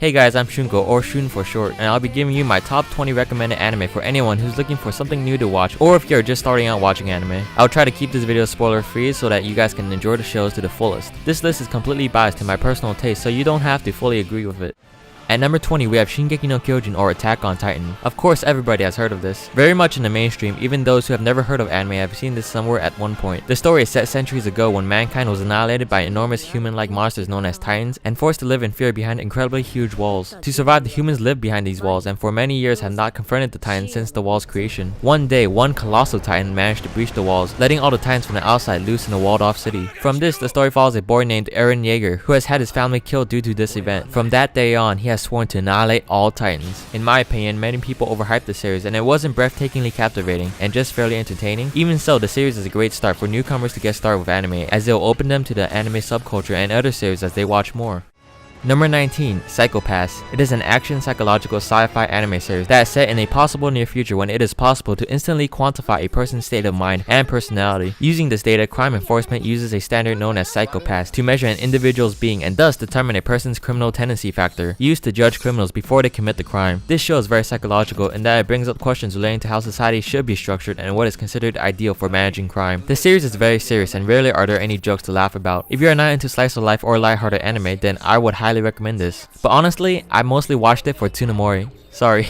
Hey guys, I'm Shunko, or Shun for short, and I'll be giving you my top 20 recommended anime for anyone who's looking for something new to watch, or if you're just starting out watching anime. I'll try to keep this video spoiler free so that you guys can enjoy the shows to the fullest. This list is completely biased to my personal taste, so you don't have to fully agree with it. At number 20, we have Shingeki no Kyojin, or Attack on Titan. Of course, everybody has heard of this. Very much in the mainstream, even those who have never heard of anime have seen this somewhere at one point. The story is set centuries ago when mankind was annihilated by enormous human-like monsters known as Titans and forced to live in fear behind incredibly huge walls. To survive, the humans lived behind these walls and for many years have not confronted the Titans since the wall's creation. One day, one colossal Titan managed to breach the walls, letting all the Titans from the outside loose in a walled-off city. From this, the story follows a boy named Eren Yeager, who has had his family killed due to this event. From that day on, he has sworn to annihilate all Titans. In my opinion, many people overhyped the series and it wasn't breathtakingly captivating and just fairly entertaining. Even so, the series is a great start for newcomers to get started with anime, as it will open them to the anime subculture and other series as they watch more. Number 19, Psycho-Pass. It is an action psychological sci-fi anime series that is set in a possible near future when it is possible to instantly quantify a person's state of mind and personality. Using this data, crime enforcement uses a standard known as Psycho-Pass to measure an individual's being and thus determine a person's criminal tendency factor, used to judge criminals before they commit the crime. This show is very psychological in that it brings up questions relating to how society should be structured and what is considered ideal for managing crime. The series is very serious and rarely are there any jokes to laugh about. If you are not into slice of life or lighthearted anime, then I would highly recommend this. But honestly, I mostly watched it for Tsunemori. Sorry.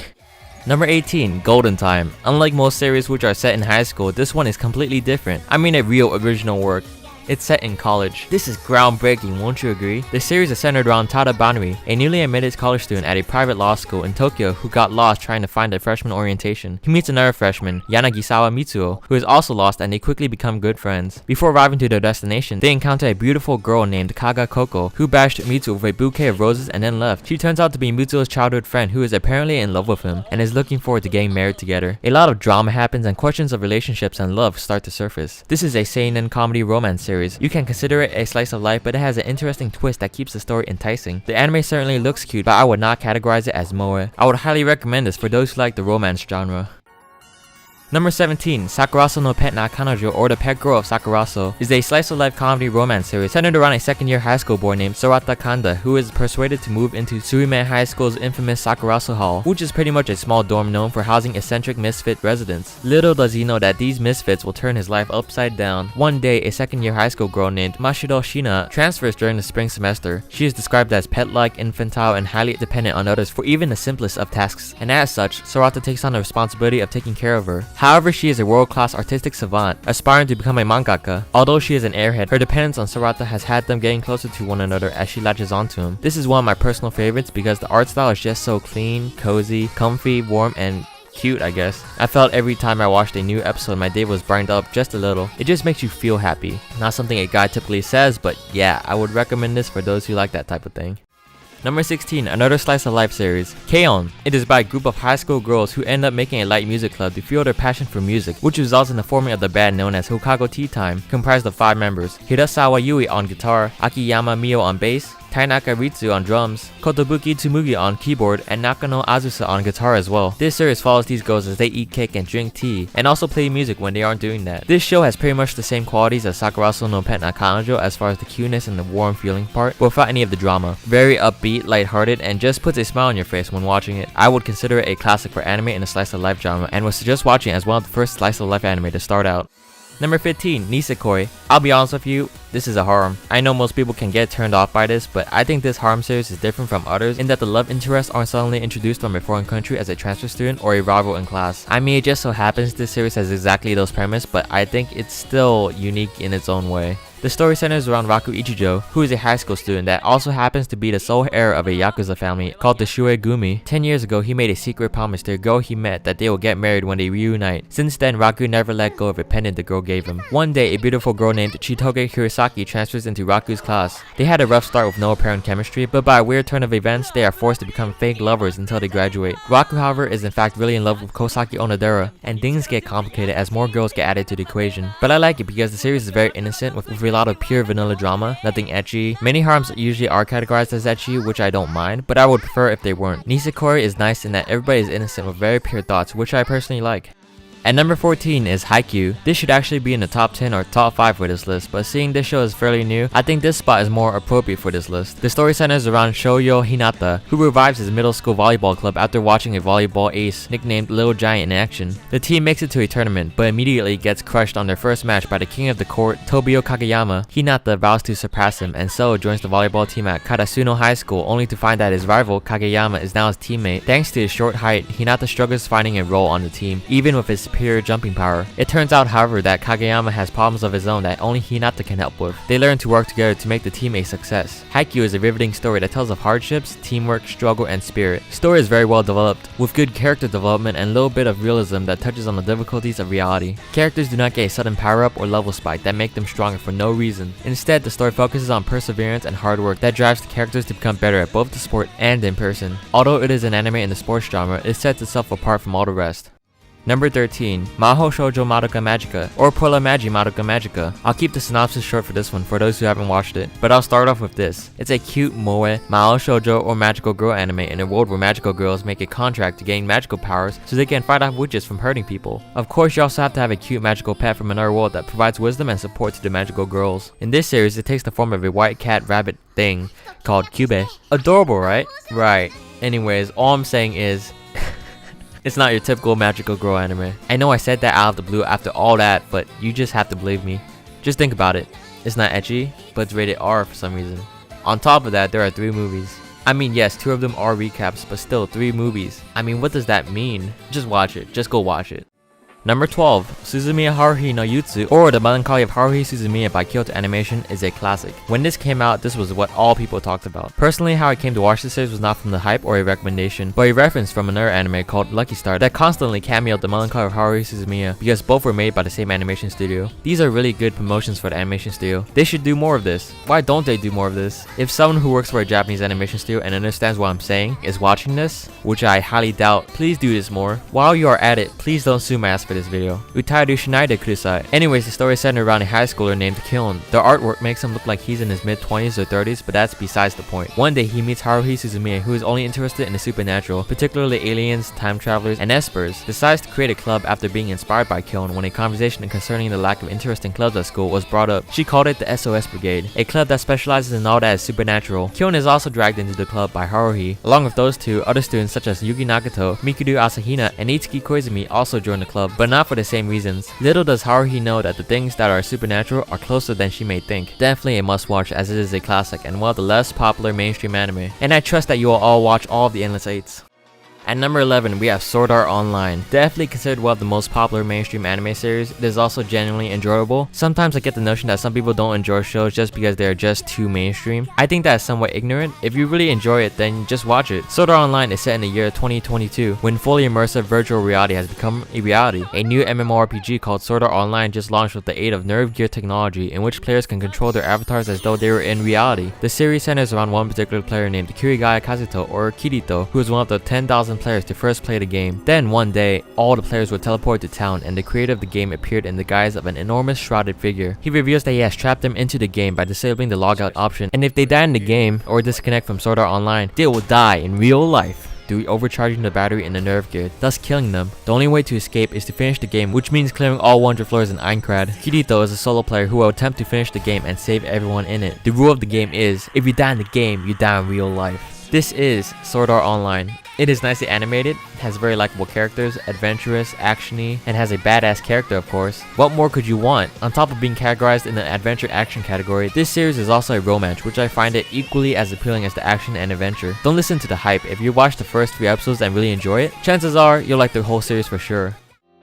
Number 18, Golden Time. Unlike most series which are set in high school, this one is completely different. I mean a real original work. It's set in college. This is groundbreaking, won't you agree? The series is centered around Tada Banri, a newly admitted college student at a private law school in Tokyo who got lost trying to find a freshman orientation. He meets another freshman, Yanagisawa Mitsuo, who is also lost, and they quickly become good friends. Before arriving to their destination, they encounter a beautiful girl named Kaga Koko, who bashed Mitsuo with a bouquet of roses and then left. She turns out to be Mitsuo's childhood friend who is apparently in love with him and is looking forward to getting married together. A lot of drama happens and questions of relationships and love start to surface. This is a seinen comedy romance series. You can consider it a slice of life, but it has an interesting twist that keeps the story enticing. The anime certainly looks cute, but I would not categorize it as moe. I would highly recommend this for those who like the romance genre. Number 17, Sakuraso no Pet na Kanojo, or The Pet Girl of Sakuraso, is a slice-of-life comedy romance series centered around a second-year high school boy named Sorata Kanda, who is persuaded to move into Surume High School's infamous Sakuraso Hall, which is pretty much a small dorm known for housing eccentric misfit residents. Little does he know that these misfits will turn his life upside down. One day, a second-year high school girl named Mashiro Shina transfers during the spring semester. She is described as pet-like, infantile, and highly dependent on others for even the simplest of tasks, and as such, Sorata takes on the responsibility of taking care of her. However, she is a world-class artistic savant, aspiring to become a mangaka. Although she is an airhead, her dependence on Sorata has had them getting closer to one another as she latches onto him. This is one of my personal favorites because the art style is just so clean, cozy, comfy, warm, and cute, I guess. I felt every time I watched a new episode my day was brightened up just a little. It just makes you feel happy. Not something a guy typically says, but yeah, I would recommend this for those who like that type of thing. Number 16, another slice of life series, K-On! It is by a group of high school girls who end up making a light music club to fuel their passion for music, which results in the forming of the band known as Hokago Tea Time, comprised of 5 members: Hirasawa Yui on guitar, Akiyama Mio on bass, Tainaka Ritsu on drums, Kotobuki Tsumugi on keyboard, and Nakano Azusa on guitar as well. This series follows these girls as they eat cake and drink tea, and also play music when they aren't doing that. This show has pretty much the same qualities as Sakuraso no Pet na Kanojo as far as the cuteness and the warm feeling part, but without any of the drama. Very upbeat, lighthearted, and just puts a smile on your face when watching it. I would consider it a classic for anime in the slice of life genre, and would suggest watching it as one of the first slice of life anime to start out. Number 15, Nisekoi. I'll be honest with you, this is a harem. I know most people can get turned off by this, but I think this harem series is different from others in that the love interests aren't suddenly introduced from a foreign country as a transfer student or a rival in class. I mean, it just so happens this series has exactly those premises, but I think it's still unique in its own way. The story centers around Raku Ichijo, who is a high school student that also happens to be the sole heir of a Yakuza family called the Shuegumi. 10 years ago, he made a secret promise to a girl he met that they will get married when they reunite. Since then, Raku never let go of a pendant the girl gave him. One day, a beautiful girl named Chitoge Hirosaki transfers into Raku's class. They had a rough start with no apparent chemistry, but by a weird turn of events, they are forced to become fake lovers until they graduate. Raku, however, is in fact really in love with Kosaki Onodera, and things get complicated as more girls get added to the equation. But I like it because the series is very innocent with a lot of pure vanilla drama, nothing ecchi. Many harems usually are categorized as ecchi, which I don't mind, but I would prefer if they weren't. Nisekoi is nice in that everybody is innocent with very pure thoughts, which I personally like. At number 14 is Haikyuu. This should actually be in the top 10 or top 5 for this list, but seeing this show is fairly new, I think this spot is more appropriate for this list. The story centers around Shoyo Hinata, who revives his middle school volleyball club after watching a volleyball ace nicknamed Little Giant in action. The team makes it to a tournament, but immediately gets crushed on their first match by the king of the court, Tobio Kageyama. Hinata vows to surpass him, and so joins the volleyball team at Karasuno High School, only to find that his rival, Kageyama, is now his teammate. Thanks to his short height, Hinata struggles finding a role on the team, even with his superior jumping power. It turns out, however, that Kageyama has problems of his own that only Hinata can help with. They learn to work together to make the team a success. Haikyuu is a riveting story that tells of hardships, teamwork, struggle, and spirit. The story is very well developed, with good character development and a little bit of realism that touches on the difficulties of reality. Characters do not get a sudden power-up or level spike that make them stronger for no reason. Instead, the story focuses on perseverance and hard work that drives the characters to become better at both the sport and in person. Although it is an anime in the sports genre, it sets itself apart from all the rest. Number 13, Mahou Shoujo Madoka Magica, or Puella Magi Madoka Magica. I'll keep the synopsis short for this one for those who haven't watched it, but I'll start off with this. It's a cute moe, Mahou Shoujo or magical girl anime in a world where magical girls make a contract to gain magical powers so they can fight off witches from hurting people. Of course, you also have to have a cute magical pet from another world that provides wisdom and support to the magical girls. In this series, it takes the form of a white cat rabbit thing called Kyubey. Adorable, right? Right. Anyways, all I'm saying is, it's not your typical magical girl anime. I know I said that out of the blue after all that, but you just have to believe me. Just think about it. It's not ecchi, but it's rated R for some reason. On top of that, there are 3 movies. I mean, yes, 2 of them are recaps, but still 3 movies. I mean, what does that mean? Just watch it. Just go watch it. Number 12, Suzumiya Haruhi no Yutsu, or The Melancholy of Haruhi Suzumiya by Kyoto Animation, is a classic. When this came out, this was what all people talked about. Personally, how I came to watch this series was not from the hype or a recommendation, but a reference from another anime called Lucky Star that constantly cameoed The Melancholy of Haruhi Suzumiya because both were made by the same animation studio. These are really good promotions for the animation studio. They should do more of this. Why don't they do more of this? If someone who works for a Japanese animation studio and understands what I'm saying is watching this, which I highly doubt, please do this more. While you are at it, please don't sue my ass for this video. Utairu shinaide kudasai. Anyways, the story is centered around a high schooler named Kyon. The artwork makes him look like he's in his mid-20s or 30s, but that's besides the point. One day he meets Haruhi Suzumiya, who is only interested in the supernatural, particularly aliens, time travelers, and espers. Decides to create a club after being inspired by Kyon when a conversation concerning the lack of interest in clubs at school was brought up. She called it the SOS Brigade, a club that specializes in all that is supernatural. Kyon is also dragged into the club by Haruhi. Along with those two, other students such as Yugi Nagato, Mikuru Asahina, and Itsuki Koizumi also join the club, but not for the same reasons. Little does Haruhi know that the things that are supernatural are closer than she may think. Definitely a must watch as it is a classic and one of the less popular mainstream anime. And I trust that you will all watch all of the Endless Eights. At number 11, we have Sword Art Online. Definitely considered one of the most popular mainstream anime series, it is also genuinely enjoyable. Sometimes I get the notion that some people don't enjoy shows just because they're just too mainstream. I think that is somewhat ignorant. If you really enjoy it, then just watch it. Sword Art Online is set in the year 2022, when fully immersive virtual reality has become a reality. A new MMORPG called Sword Art Online just launched with the aid of Nerve Gear technology, in which players can control their avatars as though they were in reality. The series centers around one particular player named Kirigaya Kazuto, or Kirito, who is one of the 10,000 players to first play the game. Then one day, all the players were teleported to town and the creator of the game appeared in the guise of an enormous shrouded figure. He reveals that he has trapped them into the game by disabling the logout option, and if they die in the game or disconnect from Sword Art Online, they will die in real life through overcharging the battery in the Nerve Gear, thus killing them. The only way to escape is to finish the game, which means clearing all 100 floors in Aincrad. Kirito is a solo player who will attempt to finish the game and save everyone in it. The rule of the game is, if you die in the game, you die in real life. This is Sword Art Online. It is nicely animated, has very likable characters, adventurous, actiony, and has a badass character of course. What more could you want? On top of being categorized in the adventure action category, this series is also a romance, which I find it equally as appealing as the action and adventure. Don't listen to the hype. If you watch the first 3 episodes and really enjoy it, chances are you'll like the whole series for sure.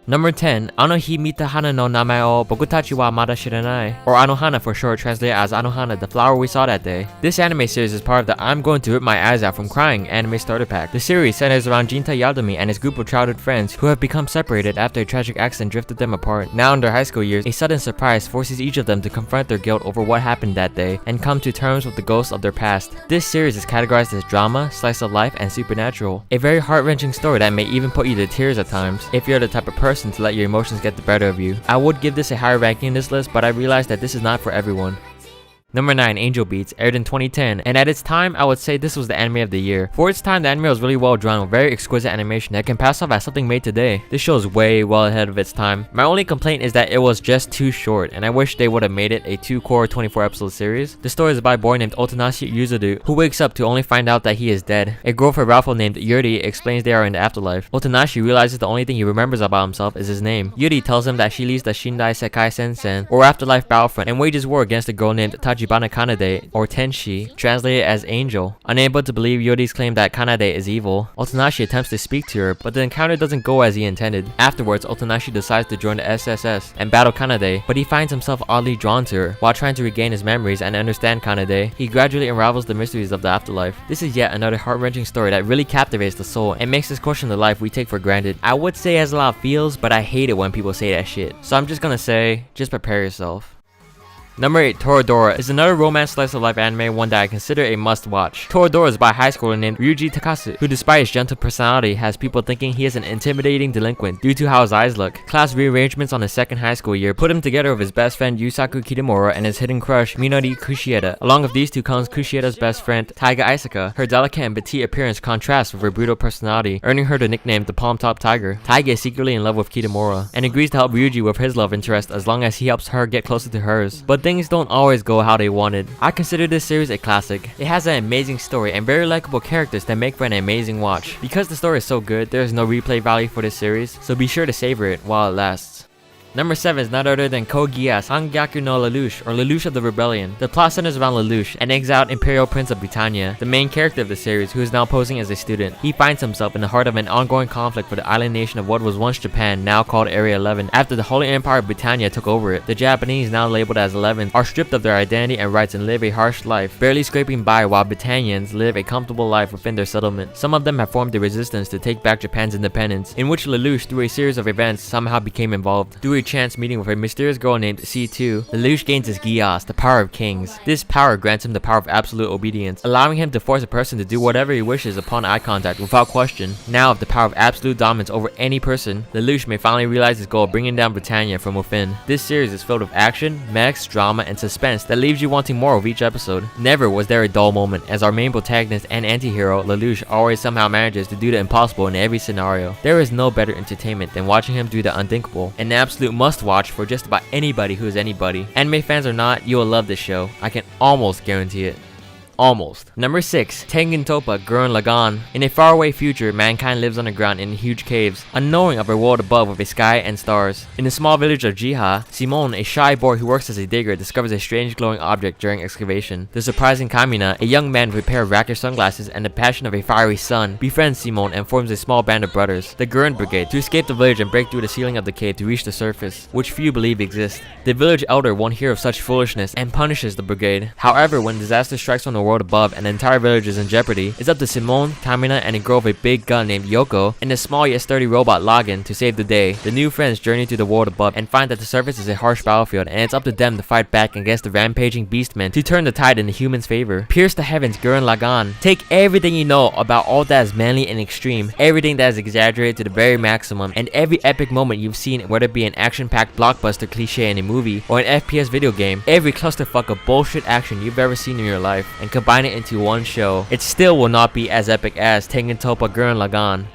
Number 10, Anohi Mita Hana no Namae o Bokutachi wa Mada Shiranai, or Anohana for short, translated as Anohana, the flower we saw that day. This anime series is part of the I'm going to rip my eyes out from crying anime starter pack. The series centers around Jinta Yadomi and his group of childhood friends who have become separated after a tragic accident drifted them apart. Now in their high school years, a sudden surprise forces each of them to confront their guilt over what happened that day and come to terms with the ghosts of their past. This series is categorized as drama, slice of life, and supernatural. A very heart-wrenching story that may even put you to tears at times if you're the type of person to let your emotions get the better of you. I would give this a higher ranking in this list, but I realized that this is not for everyone. Number 9, Angel Beats, aired in 2010, and at its time, I would say this was the anime of the year. For its time, the anime was really well drawn with very exquisite animation that can pass off as something made today. This show is way well ahead of its time. My only complaint is that it was just too short, and I wish they would have made it a 2-core 24-episode series. The story is by a boy named Otonashi Yuzodu, who wakes up to only find out that he is dead. A girl from Ralph named Yuri explains they are in the afterlife. Otonashi realizes the only thing he remembers about himself is his name. Yuri tells him that she leaves the Shindai Sekai Sensen, or afterlife battlefront, and wages war against a girl named Tachibana Kanade, or Tenshi, translated as Angel. Unable to believe Yuri's claim that Kanade is evil, Otonashi attempts to speak to her, but the encounter doesn't go as he intended. Afterwards, Otonashi decides to join the SSS and battle Kanade, but he finds himself oddly drawn to her. While trying to regain his memories and understand Kanade, he gradually unravels the mysteries of the afterlife. This is yet another heart-wrenching story that really captivates the soul and makes us question the life we take for granted. I would say it has a lot of feels, but I hate it when people say that shit. So I'm just gonna say, just prepare yourself. Number 8, Toradora is another romance slice of life anime, one that I consider a must watch. Toradora is by a high schooler named Ryuji Takasu, who despite his gentle personality has people thinking he is an intimidating delinquent due to how his eyes look. Class rearrangements on his second high school year put him together with his best friend Yusaku Kitamura and his hidden crush Minori Kushieda. Along with these two comes Kushieda's best friend Taiga Isaka. Her delicate and petite appearance contrasts with her brutal personality, earning her the nickname the Palm Top Tiger. Taiga is secretly in love with Kitamura and agrees to help Ryuji with his love interest as long as he helps her get closer to hers. But things don't always go how they wanted. I consider this series a classic. It has an amazing story and very likable characters that make for an amazing watch. Because the story is so good, there is no replay value for this series, so be sure to savor it while it lasts. Number 7 is none other than Code Geass Hangyaku no Lelouch, or Lelouch of the Rebellion. The plot centers around Lelouch, an exiled Imperial Prince of Britannia, the main character of the series, who is now posing as a student. He finds himself in the heart of an ongoing conflict for the island nation of what was once Japan, now called Area 11, after the Holy Empire of Britannia took over it. The Japanese, now labeled as 11, are stripped of their identity and rights and live a harsh life, barely scraping by while Britannians live a comfortable life within their settlement. Some of them have formed a resistance to take back Japan's independence, in which Lelouch, through a series of events, somehow became involved. Through a chance meeting with a mysterious girl named C2, Lelouch gains his Geass, the power of kings. This power grants him the power of absolute obedience, allowing him to force a person to do whatever he wishes upon eye contact without question. Now with the power of absolute dominance over any person, Lelouch may finally realize his goal of bringing down Britannia from within. This series is filled with action, mechs, drama, and suspense that leaves you wanting more of each episode. Never was there a dull moment, as our main protagonist and anti-hero, Lelouch, always somehow manages to do the impossible in every scenario. There is no better entertainment than watching him do the unthinkable, an absolute must-watch for just about anybody who is anybody. Anime fans or not, you will love this show. I can almost guarantee it. Almost. Number 6, Tengen Toppa Gurren Lagann. In a faraway future, mankind lives underground in huge caves, unknowing of a world above with a sky and stars. In the small village of Jiha, Simon, a shy boy who works as a digger, discovers a strange glowing object during excavation. The surprising Kamina, a young man with a pair of racket sunglasses and the passion of a fiery sun, befriends Simon and forms a small band of brothers, the Gurren Brigade, to escape the village and break through the ceiling of the cave to reach the surface, which few believe exists. The village elder won't hear of such foolishness and punishes the brigade. However, when disaster strikes on the world above and the entire village is in jeopardy, it's up to Simone, Kamina, and a girl with a big gun named Yoko, and a small yet sturdy robot Login to save the day. The new friends journey to the world above and find that the surface is a harsh battlefield, and it's up to them to fight back against the rampaging beastmen to turn the tide in the humans' favor. Pierce the heavens, Gurren Lagann. Take everything you know about all that is manly and extreme, everything that is exaggerated to the very maximum, and every epic moment you've seen, whether it be an action-packed blockbuster cliche in a movie or an FPS video game, every clusterfuck of bullshit action you've ever seen in your life, and combine it into one show. It still will not be as epic as Tengen Toppa Gurren Lagann.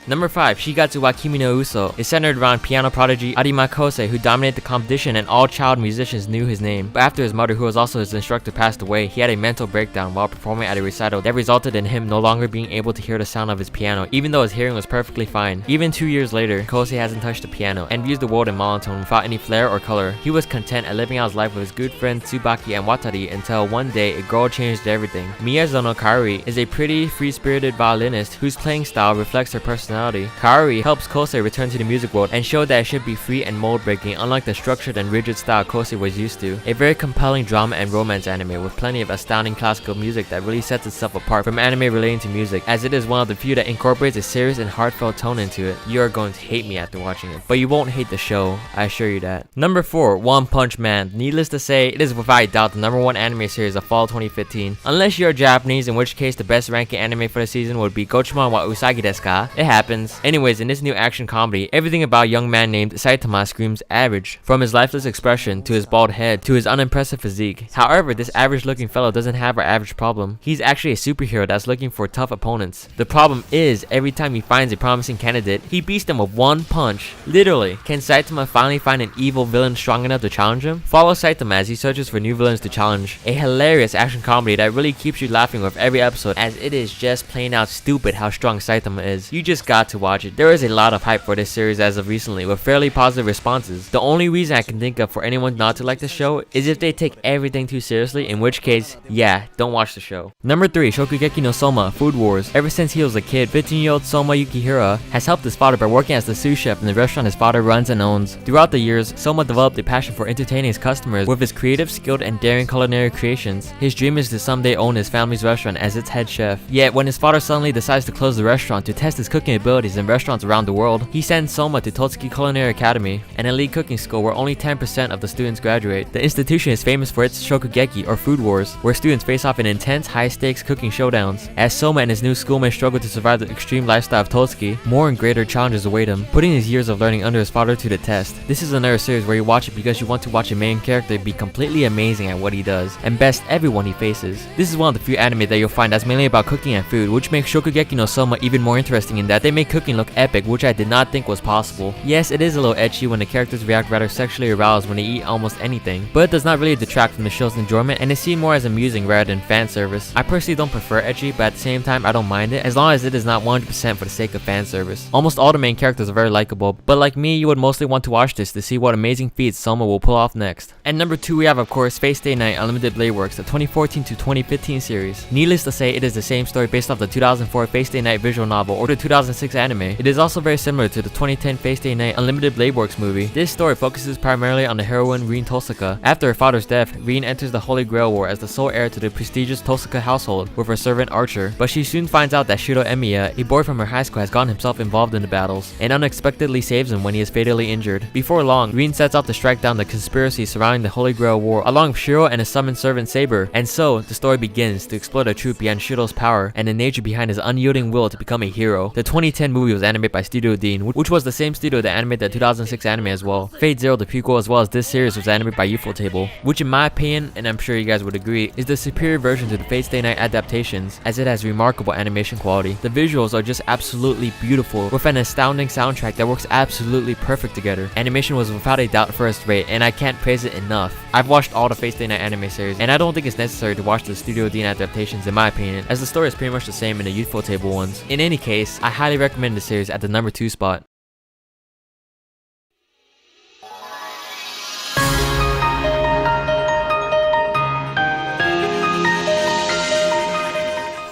Number 5, Shigatsu wa Kimi no Uso, is centered around piano prodigy Arima Kosei, who dominated the competition and all child musicians knew his name. But after his mother, who was also his instructor, passed away, he had a mental breakdown while performing at a recital that resulted in him no longer being able to hear the sound of his piano, even though his hearing was perfectly fine. Even 2 years later, Kosei hasn't touched the piano and views the world in monotone without any flair or color. He was content at living out his life with his good friends Tsubaki and Watari until one day a girl changed everything. Miyazono Kaori is a pretty, free-spirited violinist whose playing style reflects her personality. Kaori helps Kosei return to the music world and show that it should be free and mold-breaking, unlike the structured and rigid style Kosei was used to. A very compelling drama and romance anime with plenty of astounding classical music that really sets itself apart from anime relating to music, as it is one of the few that incorporates a serious and heartfelt tone into it. You are going to hate me after watching it, but you won't hate the show, I assure you that. Number 4, One Punch Man. Needless to say, it is without a doubt the #1 anime series of fall 2015. Unless you're Japanese, in which case the best ranking anime for the season would be Gochumon wa Usagi desu ka? It happens. happens. Anyways, in this new action comedy, everything about a young man named Saitama screams average. From his lifeless expression, to his bald head, to his unimpressive physique. However, this average looking fellow doesn't have our average problem. He's actually a superhero that's looking for tough opponents. The problem is, every time he finds a promising candidate, he beats them with one punch. Literally. Can Saitama finally find an evil villain strong enough to challenge him? Follow Saitama as he searches for new villains to challenge. A hilarious action comedy that really keeps you laughing with every episode, as it is just plain out stupid how strong Saitama is. You just got to watch it. There is a lot of hype for this series as of recently, with fairly positive responses. The only reason I can think of for anyone not to like the show is if they take everything too seriously, in which case, yeah, don't watch the show. Number 3, Shokugeki no Soma, Food Wars. Ever since he was a kid, 15-year-old Soma Yukihira has helped his father by working as the sous chef in the restaurant his father runs and owns. Throughout the years, Soma developed a passion for entertaining his customers with his creative, skilled, and daring culinary creations. His dream is to someday own his family's restaurant as its head chef. Yet, when his father suddenly decides to close the restaurant to test his cooking abilities in restaurants around the world, he sends Soma to Totsuki Culinary Academy, an elite cooking school where only 10% of the students graduate. The institution is famous for its Shokugeki, or Food Wars, where students face off in intense, high-stakes cooking showdowns. As Soma and his new schoolmates struggle to survive the extreme lifestyle of Totsuki, more and greater challenges await him, putting his years of learning under his father to the test. This is another series where you watch it because you want to watch a main character be completely amazing at what he does, and best everyone he faces. This is one of the few anime that you'll find that's mainly about cooking and food, which makes Shokugeki no Soma even more interesting in that they make cooking look epic, which I did not think was possible. Yes, it is a little ecchi when the characters react rather sexually aroused when they eat almost anything, but it does not really detract from the show's enjoyment, and is seen more as amusing rather than fan service. I personally don't prefer ecchi, but at the same time I don't mind it, as long as it is not 100% for the sake of fan service. Almost all the main characters are very likable, but like me, you would mostly want to watch this to see what amazing feats Soma will pull off next. And number 2, we have of course Fate Stay Night Unlimited Blade Works, the 2014 to 2015 series. Needless to say, it is the same story based off the 2004 Fate Stay Night visual novel or the 2006 anime. It is also very similar to the 2010 Fate Stay Night Unlimited Blade Works movie. This story focuses primarily on the heroine Rin Tosaka. After her father's death, Rin enters the Holy Grail War as the sole heir to the prestigious Tosaka household with her servant Archer, but she soon finds out that Shiro Emiya, a boy from her high school, has gotten himself involved in the battles, and unexpectedly saves him when he is fatally injured. Before long, Rin sets out to strike down the conspiracy surrounding the Holy Grail War along with Shiro and his summoned servant Saber, and so the story begins to explore the truth behind Shiro's power and the nature behind his unyielding will to become a hero. The 2010 movie was animated by Studio Dean, which was the same studio that animated the 2006 anime as well. Fate Zero, the prequel, as well as this series, was animated by Ufotable, which in my opinion, and I'm sure you guys would agree, is the superior version to the Fate Stay Night adaptations, as it has remarkable animation quality. The visuals are just absolutely beautiful, with an astounding soundtrack that works absolutely perfect together. Animation was without a doubt first rate, and I can't praise it enough. I've watched all the Fate Stay Night anime series, and I don't think it's necessary to watch the Studio Dean adaptations in my opinion, as the story is pretty much the same in the Ufotable ones. In any case, I highly recommend the series at the number 2 spot.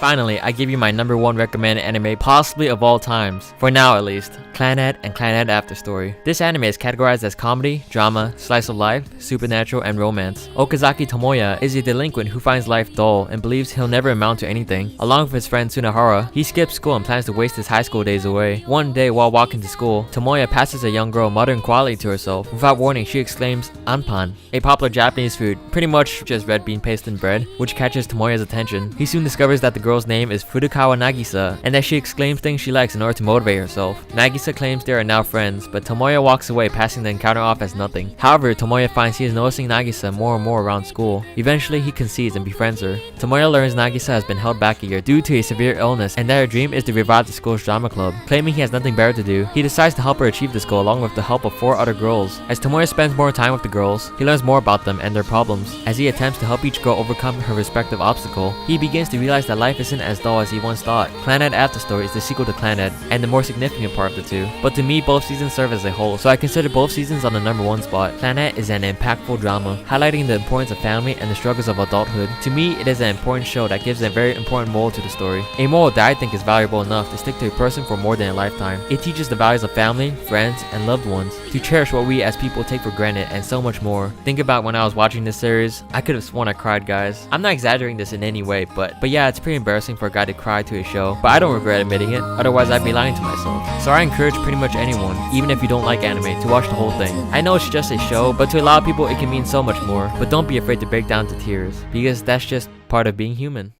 Finally, I give you my number 1 recommended anime possibly of all times, for now at least, Clannad and Clannad After Story. This anime is categorized as comedy, drama, slice of life, supernatural, and romance. Okazaki Tomoya is a delinquent who finds life dull and believes he'll never amount to anything. Along with his friend Tsunahara, he skips school and plans to waste his high school days away. One day while walking to school, Tomoya passes a young girl muttering quietly to herself. Without warning, she exclaims, "Anpan," a popular Japanese food, pretty much just red bean paste and bread, which catches Tomoya's attention. He soon discovers that the girl's name is Furukawa Nagisa, and that she exclaims things she likes in order to motivate herself. Nagisa claims they are now friends, but Tomoya walks away, passing the encounter off as nothing. However, Tomoya finds he is noticing Nagisa more and more around school. Eventually, he concedes and befriends her. Tomoya learns Nagisa has been held back a year due to a severe illness, and that her dream is to revive the school's drama club. Claiming he has nothing better to do, he decides to help her achieve this goal along with the help of 4 other girls. As Tomoya spends more time with the girls, he learns more about them and their problems. As he attempts to help each girl overcome her respective obstacle, he begins to realize that life isn't as dull as he once thought. Clannad After Story is the sequel to Clannad, and the more significant part of the two. But to me, both seasons serve as a whole, so I consider both seasons on the number 1 spot. Clannad is an impactful drama, highlighting the importance of family and the struggles of adulthood. To me, it is an important show that gives a very important moral to the story. A moral that I think is valuable enough to stick to a person for more than a lifetime. It teaches the values of family, friends, and loved ones, to cherish what we as people take for granted, and so much more. Think about when I was watching this series, I could have sworn I cried, guys. I'm not exaggerating this in any way, but yeah, it's pretty embarrassing for a guy to cry to a show, but I don't regret admitting it, otherwise I'd be lying to myself. So I encourage pretty much anyone, even if you don't like anime, to watch the whole thing. I know it's just a show, but to a lot of people it can mean so much more. But don't be afraid to break down to tears, because that's just part of being human.